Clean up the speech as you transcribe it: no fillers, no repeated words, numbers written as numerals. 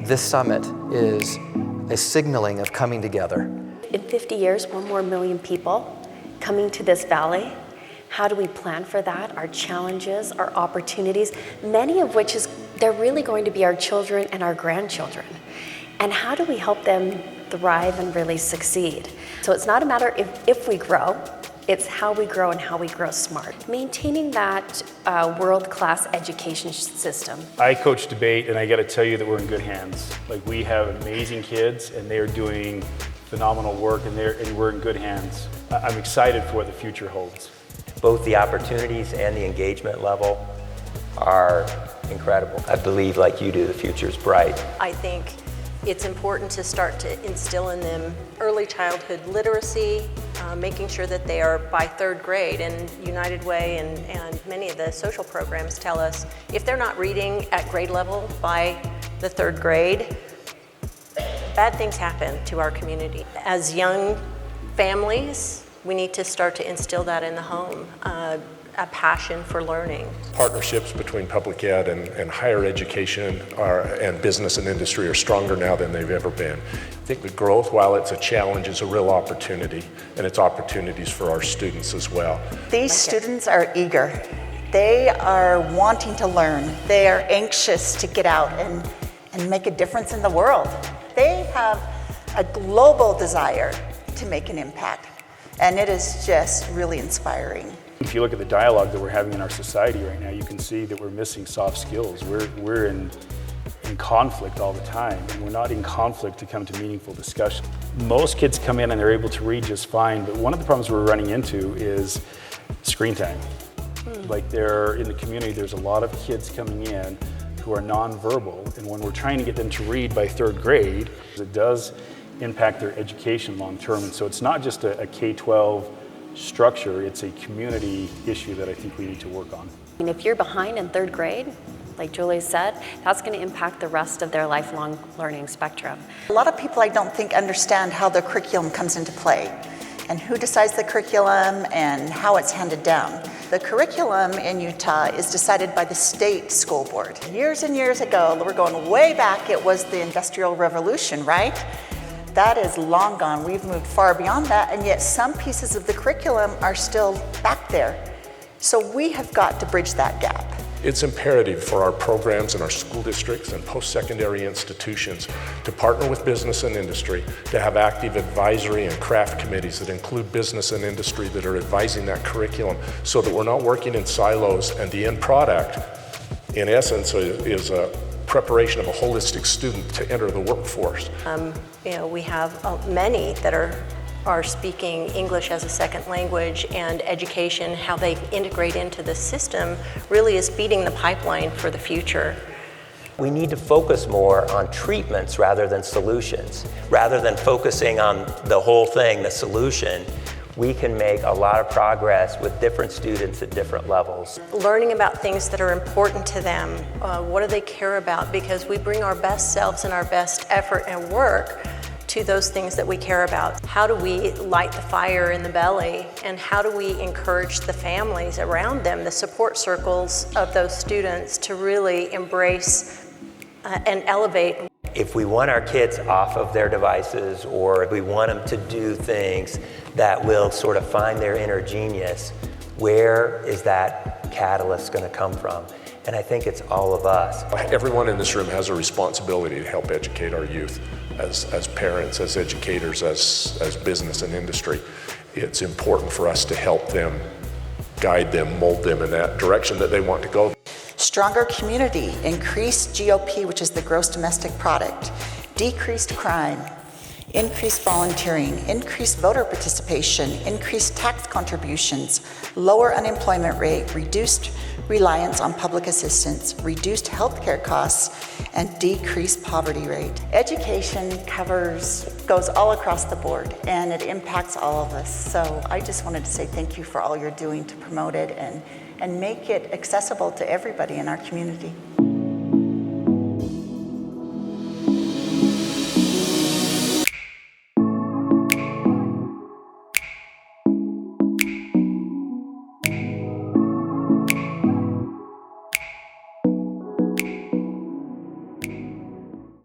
This summit is a signaling of coming together. In 50 years, 1 more million people coming to this valley. How do we plan for that? Our challenges, our opportunities, many of which they're really going to be our children and our grandchildren. And how do we help them thrive and really succeed? So it's not a matter if we grow, it's how we grow and how we grow smart. Maintaining that world-class education system. I coach debate, and I got to tell you that we're in good hands. Like, we have amazing kids, and they are doing phenomenal work, and we're in good hands. I'm excited for what the future holds. Both the opportunities and the engagement level are incredible. I believe, like you do, the future's bright. I think it's important to start to instill in them early childhood literacy, making sure that they are by 3rd grade. And United Way and many of the social programs tell us if they're not reading at grade level by the 3rd grade, bad things happen to our community. As young families, we need to start to instill that in the home, a passion for learning. Partnerships between public ed and higher education and business and industry are stronger now than they've ever been. I think the growth, while it's a challenge, is a real opportunity, and it's opportunities for our students as well. These students are eager. They are wanting to learn. They are anxious to get out and make a difference in the world. They have a global desire to make an impact, and it is just really inspiring. If you look at the dialogue that we're having in our society right now, you can see that we're missing soft skills. We're in conflict all the time, and we're not in conflict to come to meaningful discussion. Most kids come in and they're able to read just fine, but one of the problems we're running into is screen time. Like, in the community, there's a lot of kids coming in who are nonverbal, and when we're trying to get them to read by 3rd grade, it does impact their education long term. And so it's not just a K-12 structure, it's a community issue that I think we need to work on. And if you're behind in 3rd grade, like Julie said, that's going to impact the rest of their lifelong learning spectrum. A lot of people, I don't think, understand how the curriculum comes into play and who decides the curriculum and how it's handed down. The curriculum in Utah is decided by the state school board. Years and years ago, we're going way back, it was the Industrial Revolution, right? That is long gone. We've moved far beyond that, and yet some pieces of the curriculum are still back there. So we have got to bridge that gap. It's imperative for our programs and our school districts and post-secondary institutions to partner with business and industry, to have active advisory and craft committees that include business and industry that are advising that curriculum, so that we're not working in silos, and the end product, in essence, is a preparation of a holistic student to enter the workforce. We have many that are speaking English as a second language, and education, how they integrate into the system, really is feeding the pipeline for the future. We need to focus more on treatments rather than solutions. Rather than focusing on the whole thing, the solution, we can make a lot of progress with different students at different levels. Learning about things that are important to them, what do they care about, because we bring our best selves and our best effort and work to those things that we care about. How do we light the fire in the belly, and how do we encourage the families around them, the support circles of those students, to really embrace and elevate? If we want our kids off of their devices, or if we want them to do things that will sort of find their inner genius, where is that catalyst going to come from? And I think it's all of us. Everyone in this room has a responsibility to help educate our youth, as parents, as educators, as business and industry. It's important for us to help them, guide them, mold them in that direction that they want to go. Stronger community, increased GOP, which is the gross domestic product, decreased crime, increased volunteering, increased voter participation, increased tax contributions, lower unemployment rate, reduced reliance on public assistance, reduced healthcare costs, and decreased poverty rate. Education goes all across the board, and it impacts all of us. So I just wanted to say thank you for all you're doing to promote it and make it accessible to everybody in our community.